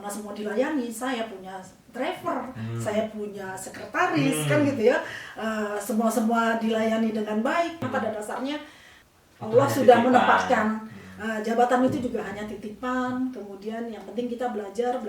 karena semua dilayani, saya punya driver, saya punya sekretaris, kan gitu ya. Semua dilayani dengan baik. Pada dasarnya Allah sudah menempatkan jabatan itu juga hanya titipan. Kemudian yang penting kita belajar.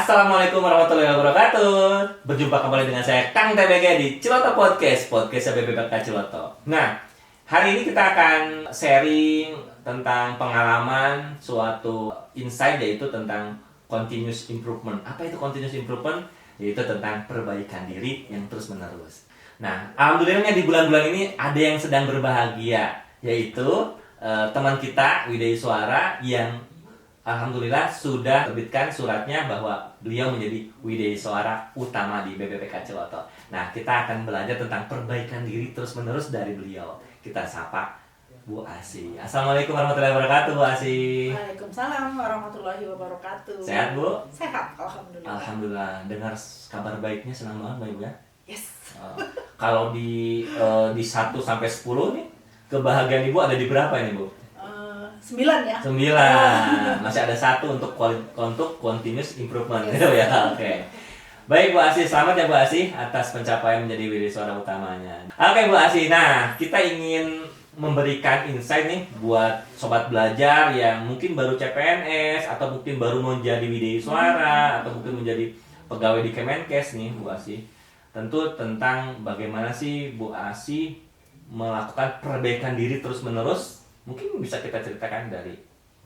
Assalamualaikum warahmatullahi wabarakatuh. Berjumpa kembali dengan saya Kang TBG di Ciloto Podcast BPPK Ciloto. Nah, hari ini kita akan sharing tentang pengalaman suatu insight, yaitu tentang continuous improvement. Apa itu continuous improvement? Yaitu tentang perbaikan diri yang terus menerus. Nah, alhamdulillahnya di bulan-bulan ini ada yang sedang berbahagia, yaitu teman kita Widya Iswara yang alhamdulillah sudah terbitkan suratnya bahwa beliau menjadi Widya Iswara Utama di BPPK Ciloto. Nah, kita akan belajar tentang perbaikan diri terus-menerus dari beliau. Kita sapa Bu Asih. Assalamualaikum warahmatullahi wabarakatuh, Bu Asih. Waalaikumsalam warahmatullahi wabarakatuh. Sehat, Bu? Sehat, alhamdulillah. Alhamdulillah. Dengar kabar baiknya senang banget, Mbak Ibu ya. Yes. Kalau di 1 sampai 10 nih, kebahagiaan Ibu ada di berapa ini, Bu? 9 ya? 9. Masih ada 1 untuk continuous improvement, gitu ya. Oke. Baik Bu Asih, selamat ya Bu Asih atas pencapaian menjadi Widya Iswara Utamanya. Oke Bu Asih, nah kita ingin memberikan insight nih buat sobat belajar yang mungkin baru CPNS atau mungkin baru mau jadi Widya Iswara atau mungkin menjadi pegawai di Kemenkes nih Bu Asih. Tentu tentang bagaimana sih Bu Asih melakukan perbaikan diri terus-menerus. Mungkin bisa kita ceritakan dari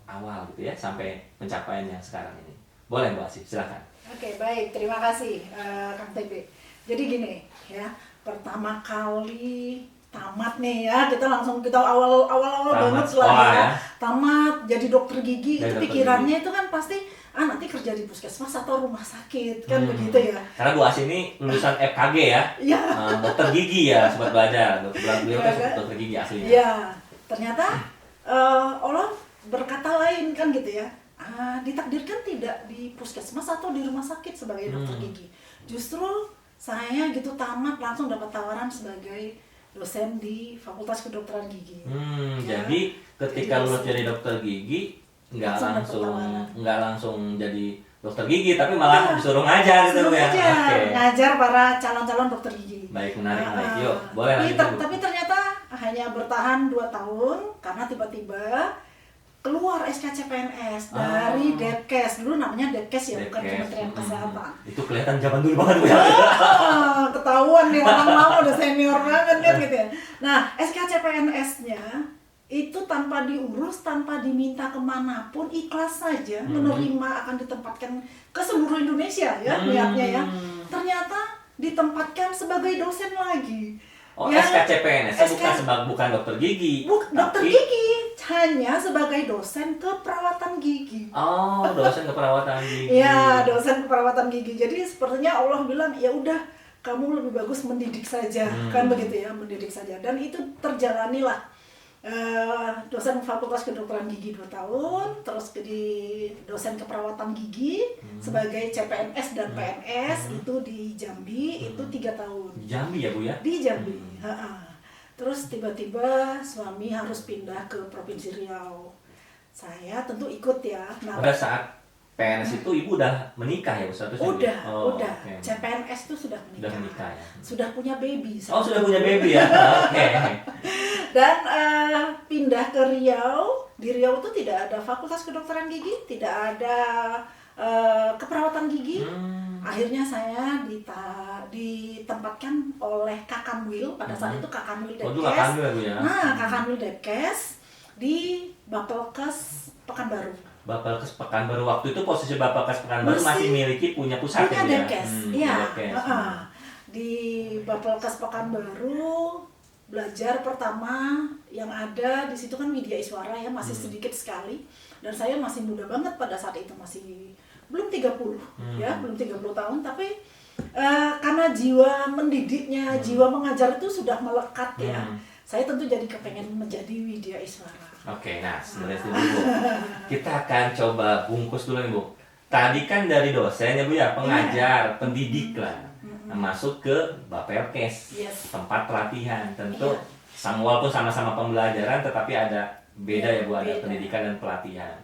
awal gitu ya sampai pencapaian yang sekarang ini. Boleh Bu Asih, silakan. Oke, baik, terima kasih Kang TB. Jadi gini ya, pertama kali tamat nih ya, kita awal banget lah ya. Tamat jadi dokter gigi, itu pikirannya itu kan pasti nanti kerja di puskesmas atau rumah sakit kan begitu ya. Karena Bu Asih ini lulusan FKG ya. Iya. Dokter gigi ya, sobat belajar. Beliau kan dokter gigi aslinya. Iya. Ternyata Allah berkata lain kan gitu ya. Ditakdirkan tidak di puskesmas atau di rumah sakit sebagai dokter gigi. Justru saya gitu tamat langsung dapat tawaran sebagai dosen di Fakultas Kedokteran Gigi. Ya. Jadi ketika lulus jadi dokter gigi nggak langsung jadi dokter gigi, tapi malah disuruh ngajar gitu ya. Ngajar para calon-calon dokter gigi. Baik, menarik. Yuk, boleh lanjut. Tapi ternyata hanya bertahan 2 tahun karena tiba-tiba keluar SK CPNS dari Depkes. Dulu namanya Depkes ya, bukan Kementerian Kesehatan. Itu kelihatan zaman dulu banget Bu ya. Ketahuan nih orang lama udah senior banget kan gitu ya. Nah, SK CPNS-nya itu tanpa diurus, tanpa diminta kemanapun, ikhlas saja menerima akan ditempatkan ke seluruh Indonesia ya niatnya ya. Ternyata ditempatkan sebagai dosen lagi. Ya, SKCPNS bukan dokter gigi. Dokter gigi, hanya sebagai dosen keperawatan gigi. Oh, dosen keperawatan gigi. Iya, dosen keperawatan gigi. Jadi sepertinya Allah bilang, ya udah, kamu lebih bagus mendidik saja, kan begitu ya, mendidik saja. Dan itu terjalanilah. Dosen Fakultas Kedokteran Gigi 2 tahun, terus di dosen keperawatan gigi sebagai CPNS dan PNS itu di Jambi itu 3 tahun. Di Jambi ya Bu ya? Di Jambi. Terus tiba-tiba suami harus pindah ke Provinsi Riau. Saya tentu ikut ya. Pada saat PNS itu Ibu udah menikah ya Bu? Udah. Okay. CPNS itu sudah menikah. Sudah menikah ya? Sudah punya baby. Sudah punya baby ya? Oke. Dan pindah ke Riau. Di Riau itu tidak ada Fakultas Kedokteran Gigi, tidak ada keperawatan gigi. Akhirnya saya ditempatkan oleh Kakanwil, pada saat itu Kakanwil Depkes. Kakanwil Depkes di Bapelkes Pekanbaru. Bapelkes Pekanbaru, waktu itu posisi Bapelkes Pekanbaru masih miliki punya pusat ya? Depkes. Iya. Di Bapelkes Pekanbaru belajar pertama yang ada di situ kan Widya Iswara ya, masih sedikit sekali, dan saya masih muda banget pada saat itu, masih belum 30 ya, belum 30 tahun, tapi karena jiwa mendidiknya, jiwa mengajar itu sudah melekat ya. Saya tentu jadi kepengen menjadi Widya Iswara. Oke, nah sebenarnya Bu, kita akan coba bungkus dulu nih Bu. tadi kan dari dosen ya Bu ya, pengajar, pendidik lah. Nah, masuk ke Bapelkes, tempat pelatihan. Tentu walaupun sama-sama pembelajaran tetapi ada beda ya Bu, ada pendidikan dan pelatihan.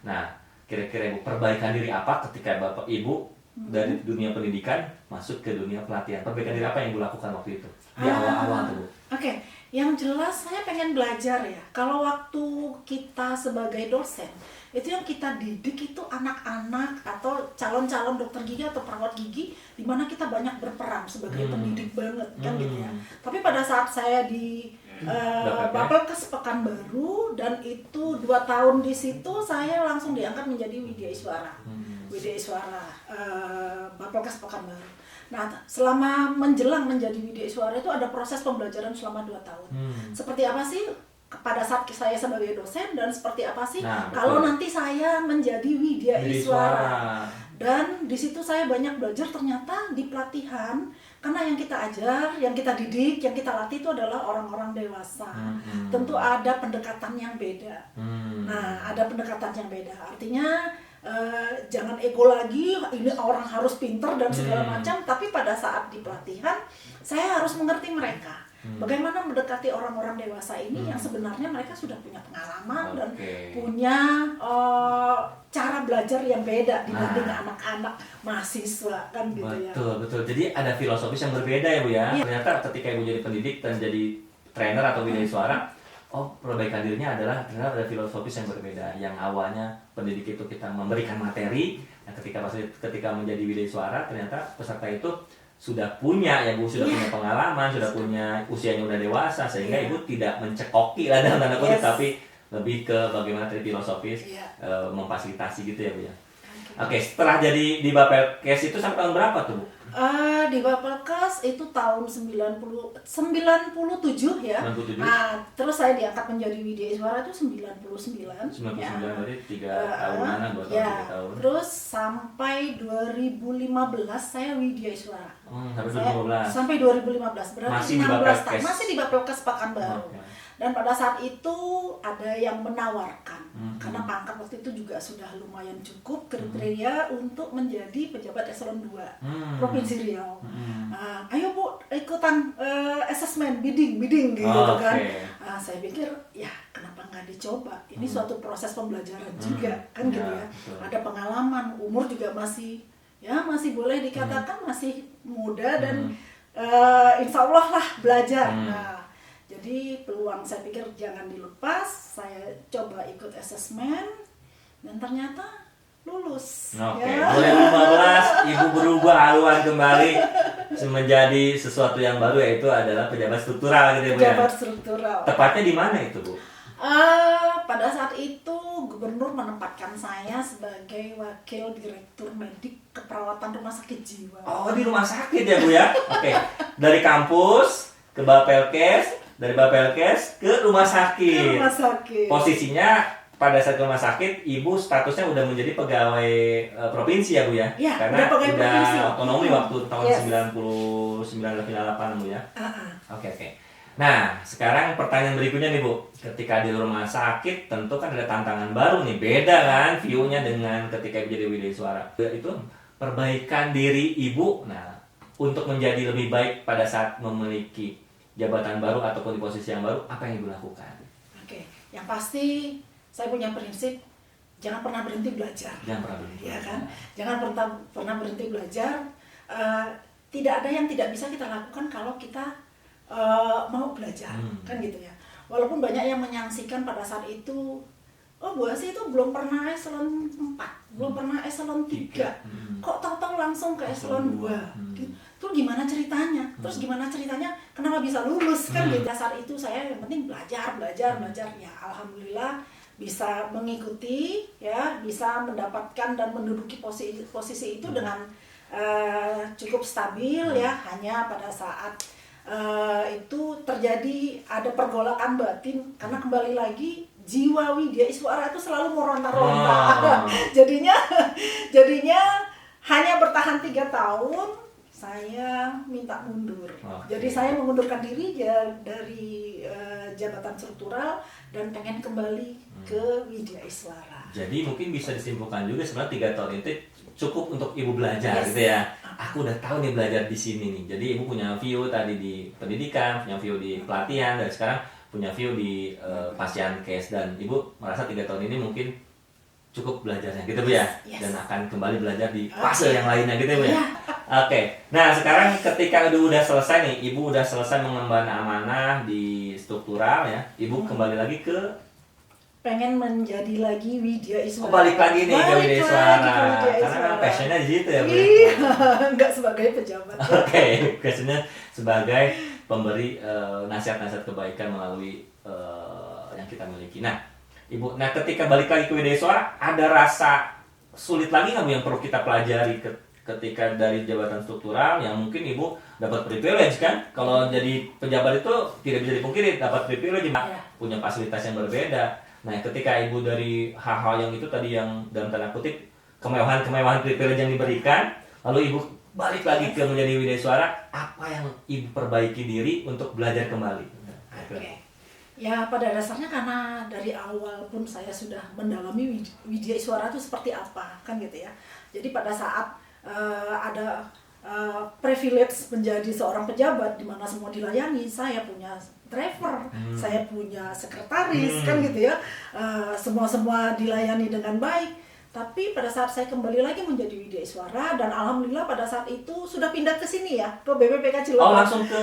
Nah, kira-kira Ibu perbaikan diri apa ketika Bapak Ibu dari dunia pendidikan masuk ke dunia pelatihan? Perbaikan diri apa yang Ibu lakukan waktu itu? Di awal-awal tuh Bu. Oke, yang jelas saya pengen belajar ya. Kalau waktu kita sebagai dosen, itu yang kita didik itu anak-anak atau calon-calon dokter gigi atau perawat gigi, di mana kita banyak berperan sebagai pendidik banget kan gitu ya. Tapi pada saat saya di Bapelkes Pekanbaru dan itu 2 tahun di situ, saya langsung diangkat menjadi Widya Iswara. Widya Iswara Bapelkes Pekanbaru. Nah, selama menjelang menjadi Widya Iswara itu ada proses pembelajaran selama 2 tahun. Seperti apa sih pada saat saya sebagai dosen dan seperti apa sih kalau nanti saya menjadi Widya Iswara. Dan di situ saya banyak belajar ternyata di pelatihan, karena yang kita ajar, yang kita didik, yang kita latih itu adalah orang-orang dewasa. Tentu ada pendekatan yang beda. Nah, ada pendekatan yang beda. Artinya jangan ego lagi, ini orang harus pinter dan segala macam, tapi pada saat di pelatihan saya harus mengerti mereka. Bagaimana mendekati orang-orang dewasa ini yang sebenarnya mereka sudah punya pengalaman dan punya cara belajar yang beda dibanding anak-anak mahasiswa kan gitu ya. Betul. Jadi ada filosofis yang berbeda ya Bu ya. Ternyata ketika Ibu jadi pendidik dan jadi trainer atau Widya Iswara, perbaikan dirinya adalah ternyata ada filosofis yang berbeda. Yang awalnya pendidik itu kita memberikan materi, dan ketika menjadi Widya Iswara ternyata peserta itu sudah punya ya Bu, sudah punya pengalaman, sudah punya usianya udah dewasa, sehingga Ibu tidak mencekoki lah dalam tanda kutip, tapi lebih ke bagaimana tadi filosofis memfasilitasi gitu ya Bu ya. Oke, setelah jadi di Bapelkes itu sampai tahun berapa tuh Bu? Di Bapelkes itu tahun 97 ya. 97. Nah, terus saya diangkat menjadi Widya Iswara itu 99. 99 berarti 3 tahunan, 2 tahun, 3 tahun. Terus sampai 2015 saya Widya Iswara. Sampai 2015. Sampai 2015 berarti masih 16 tahun. Masih di Bapelkes Pekanbaru. Dan pada saat itu ada yang menawarkan, karena pangkat waktu itu juga sudah lumayan cukup kriteria untuk menjadi pejabat eselon 2 Provinsi Riau. Ayo Bu, ikutan assessment, bidding gitu kan. Saya pikir ya kenapa nggak dicoba, ini suatu proses pembelajaran juga kan gitu ya. Ada pengalaman, umur juga masih boleh dikatakan masih muda dan insya Allah lah belajar. Jadi peluang saya pikir jangan dilepas, saya coba ikut asesmen dan ternyata lulus. 2015 Ibu berubah haluan kembali menjadi sesuatu yang baru, yaitu adalah pejabat struktural gitu ya Bu. Pejabat struktural. Tepatnya di mana itu Bu? Pada saat itu gubernur menempatkan saya sebagai wakil direktur medik keperawatan rumah sakit jiwa. Di rumah sakit ya Bu ya. Oke. Dari kampus ke Bapelkes, dari Bapelkes ke rumah sakit. Posisinya pada saat rumah sakit, Ibu statusnya udah menjadi pegawai provinsi ya Bu ya? Karena udah otonomi waktu tahun 99-98 Bu ya? Oke. Nah, sekarang pertanyaan berikutnya nih Bu. Ketika di rumah sakit, tentu kan ada tantangan baru nih. Beda kan view-nya dengan ketika Ibu jadi Widya Iswara. Itu perbaikan diri Ibu, untuk menjadi lebih baik pada saat memiliki jabatan baru ataupun di posisi yang baru, apa yang Ibu lakukan? Oke, yang pasti saya punya prinsip jangan pernah berhenti belajar. Jangan pernah berhenti. Ya kan? Jangan pernah berhenti belajar. Tidak ada yang tidak bisa kita lakukan kalau kita mau belajar, kan gitu ya. Walaupun banyak yang menyaksikan pada saat itu, Bu Asi itu belum pernah eselon 4, belum pernah eselon 3. Kok tahu-tahu langsung ke eselon 2? Terus gimana ceritanya? Kenapa bisa lulus kan gitu. Saat itu saya yang penting belajar. Ya alhamdulillah bisa mengikuti ya, bisa mendapatkan dan menduduki posisi itu dengan cukup stabil ya. Hanya pada saat itu terjadi ada pergolakan batin karena kembali lagi jiwa Widya Iswara itu selalu meronta-ronta. Jadinya hanya bertahan 3 tahun saya minta mundur. Jadi saya mengundurkan diri dari jabatan struktural dan pengen kembali ke Widya Iswara. Jadi mungkin bisa disimpulkan juga sebenarnya 3 tahun itu cukup untuk ibu belajar gitu ya. Aku udah tahu nih belajar di sini nih. Jadi ibu punya view tadi di pendidikan, punya view di pelatihan, dan sekarang punya view di pasien case, dan ibu merasa 3 tahun ini mungkin cukup belajarnya gitu Bu ya. Yes. Dan akan kembali belajar di fase yang lainnya gitu Bu ya. Oke. Nah, sekarang ketika udah selesai nih, ibu udah selesai mengemban amanah di struktural ya. Ibu kembali lagi ke pengen menjadi lagi Widya Iswara. balik lagi nih ke Widya Iswara. Karena passionnya di situ ya Bu. Iya, nggak sebagai pejabat. Oke, passionnya sebagai pemberi nasihat-nasihat kebaikan melalui yang kita miliki. Nah, Ibu, ketika balik lagi ke Widya Iswara, ada rasa sulit lagi nggak Bu yang perlu kita pelajari ketika dari jabatan struktural yang mungkin Ibu dapat privilege kan? Kalau jadi pejabat itu tidak bisa dipungkiri dapat privilege, punya fasilitas yang berbeda. Nah, ketika Ibu dari hal-hal yang itu tadi yang dalam tanda kutip kemewahan privilege yang diberikan, lalu Ibu balik lagi ke menjadi Widya Iswara, apa yang Ibu perbaiki diri untuk belajar kembali? Oke. Ya, pada dasarnya karena dari awal pun saya sudah mendalami Widya Iswara itu seperti apa, kan gitu ya. Jadi pada saat ada privilege menjadi seorang pejabat di mana semua dilayani, saya punya driver, saya punya sekretaris, kan gitu ya, semua dilayani dengan baik. Tapi pada saat saya kembali lagi menjadi Widya Iswara, dan alhamdulillah pada saat itu sudah pindah ke sini ya, ke BPPK Ciloto. Oh, langsung ke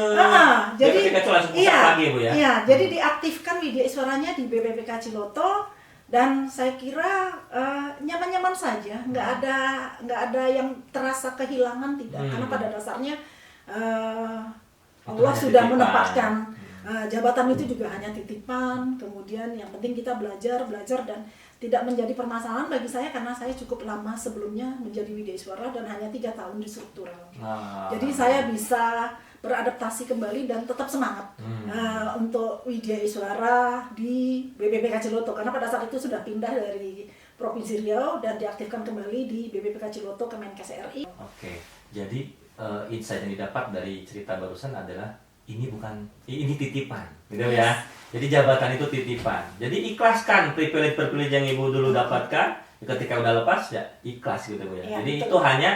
BPPK Ciloto, langsung pusat lagi Bu ya? Iya, jadi diaktifkan Widya Iswaranya di BPPK Ciloto, dan saya kira nyaman-nyaman saja, nggak ada yang terasa kehilangan, tidak. Karena pada dasarnya Allah sudah menempatkan jabatan itu juga hanya titipan, kemudian yang penting kita belajar dan tidak menjadi permasalahan bagi saya karena saya cukup lama sebelumnya menjadi Widya Iswara dan hanya 3 tahun di struktural. Jadi saya bisa beradaptasi kembali dan tetap semangat untuk Widya Iswara di BPPK Ciloto, karena pada saat itu sudah pindah dari Provinsi Riau dan diaktifkan kembali di BPPK Ciloto Kemenkes RI. Oke, jadi insight yang didapat dari cerita barusan adalah ini titipan, gitu ya. Jadi jabatan itu titipan. Jadi ikhlaskan privilege yang Ibu dulu dapatkan, ketika udah lepas ya ikhlas gitu Bu ya. Jadi betul. Itu hanya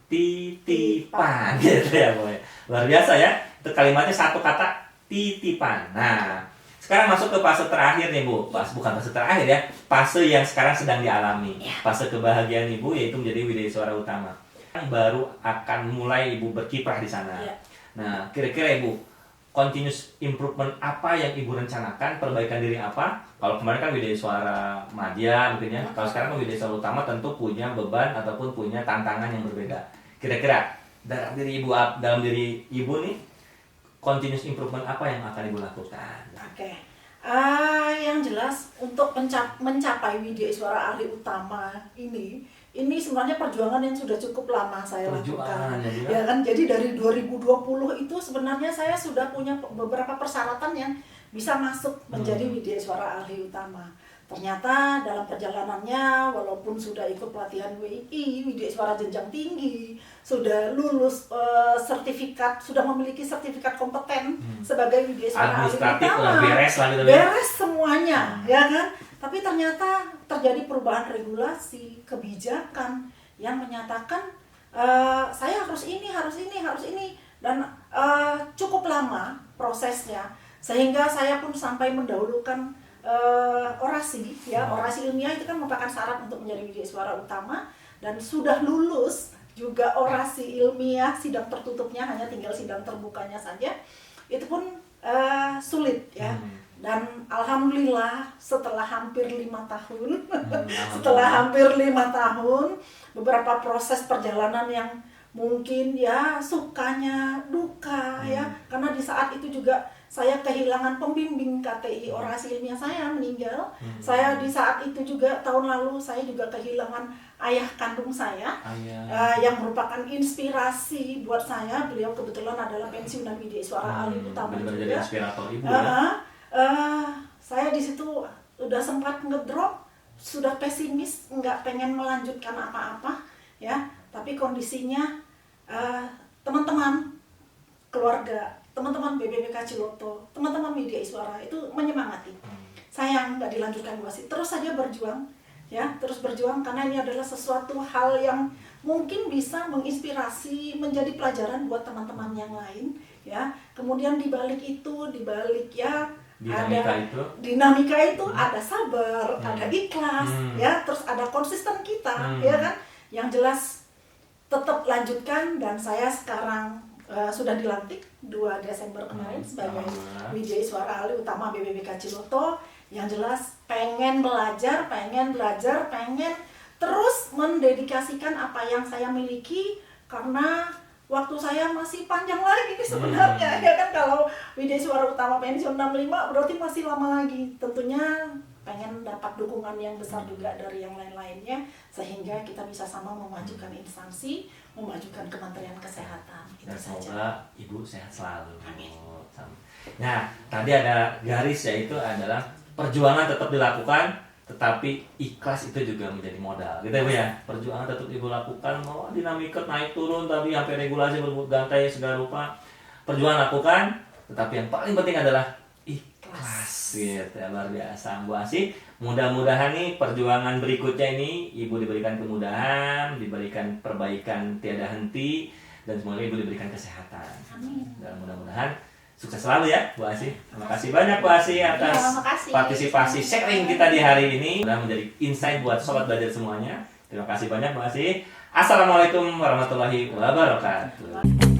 titipan gitu ya Bu. Luar biasa ya. Itu kalimatnya satu kata, titipan. Nah, sekarang masuk ke fase terakhir nih Bu. Bukan fase terakhir ya. Fase yang sekarang sedang dialami. Fase kebahagiaan Ibu yaitu menjadi Widya Iswara Utama. Baru akan mulai Ibu berkiprah di sana. Nah, kira-kira Ibu continuous improvement apa yang Ibu rencanakan, perbaikan diri apa? Kalau kemarin kan Widya Iswara Madya mungkin ya. Kalau sekarang Widya Iswara Utama tentu punya beban ataupun punya tantangan yang berbeda. Kira-kira dalam diri Ibu nih continuous improvement apa yang akan Ibu lakukan? Oke. Yang jelas untuk mencapai Widya Iswara Ahli Utama ini sebenarnya perjuangan yang sudah cukup lama saya lakukan. Ya kan, jadi dari 2020 itu sebenarnya saya sudah punya beberapa persyaratan yang bisa masuk menjadi Widya Iswara Ahli Utama. Ternyata dalam perjalanannya, walaupun sudah ikut pelatihan WII, Widya Iswara jenjang tinggi, sudah lulus sertifikat, sudah memiliki sertifikat kompeten sebagai Widya Iswara Ahli Utama, beres semuanya, ya kan? Tapi ternyata terjadi perubahan regulasi, kebijakan yang menyatakan saya harus ini, dan cukup lama prosesnya, sehingga saya pun sampai mendahulukan orasi, ya. Orasi ilmiah itu kan merupakan syarat untuk menjadi Widya Iswara Utama, dan sudah lulus juga orasi ilmiah, sidang tertutupnya hanya tinggal sidang terbukanya saja, itu pun sulit ya. Dan alhamdulillah setelah hampir 5 tahun, beberapa proses perjalanan yang mungkin ya sukanya, duka ya, karena di saat itu juga saya kehilangan pembimbing KTI orasi ilmiah, saya meninggal. Saya di saat itu juga tahun lalu saya juga kehilangan ayah kandung saya, yang merupakan inspirasi buat saya. Beliau kebetulan adalah pensiunan Widya Iswara Ahli Utama juga. Inspirator Ibu ya. Saya di situ udah sempat ngedrop, sudah pesimis, nggak pengen melanjutkan apa-apa ya. Tapi kondisinya teman-teman keluarga, teman-teman BPPK Ciloto, teman-teman Widya Iswara itu menyemangati. Sayang nggak dilanjutkan masih, terus saja berjuang ya, terus berjuang karena ini adalah sesuatu hal yang mungkin bisa menginspirasi, menjadi pelajaran buat teman-teman yang lain ya. Kemudian di balik ya dinamika itu ada sabar, ada ikhlas ya, terus ada konsisten kita ya kan. Yang jelas tetap lanjutkan, dan saya sekarang sudah dilantik 2 Desember kemarin sebagai Wijaiswara Ali Utama BPBK Ciloto. Yang jelas pengen belajar, pengen terus mendedikasikan apa yang saya miliki, karena waktu saya masih panjang lagi nih sebenarnya ya kan. Kalau Wijaiswara Utama pensiun 65 berarti masih lama lagi. Tentunya pengen dapat dukungan yang besar juga dari yang lain-lainnya, sehingga kita bisa sama memajukan instansi, memajukan Kementerian Kesehatan. Dan semoga Ibu sehat selalu. Amin. Nah, tadi ada garis, yaitu adalah perjuangan tetap dilakukan, tetapi ikhlas itu juga menjadi modal. Gitu ya Bu ya. Perjuangan tetap Ibu lakukan, mau dinamika naik turun, tapi sampai regulasi berganti segala rupa. Perjuangan lakukan, tetapi yang paling penting adalah ikhlas. Gitu ya, luar biasa Bu Asih. Mudah-mudahan nih perjuangan berikutnya ini Ibu diberikan kemudahan, diberikan perbaikan tiada henti, dan semoga Ibu diberikan kesehatan. Amin. Dan mudah-mudahan sukses selalu ya Bu Asih. Terima kasih banyak Bu Asih atas partisipasi sharing kita di hari ini. Mudah menjadi insight buat sobat belajar semuanya. Terima kasih banyak Bu Asih. Assalamualaikum warahmatullahi wabarakatuh.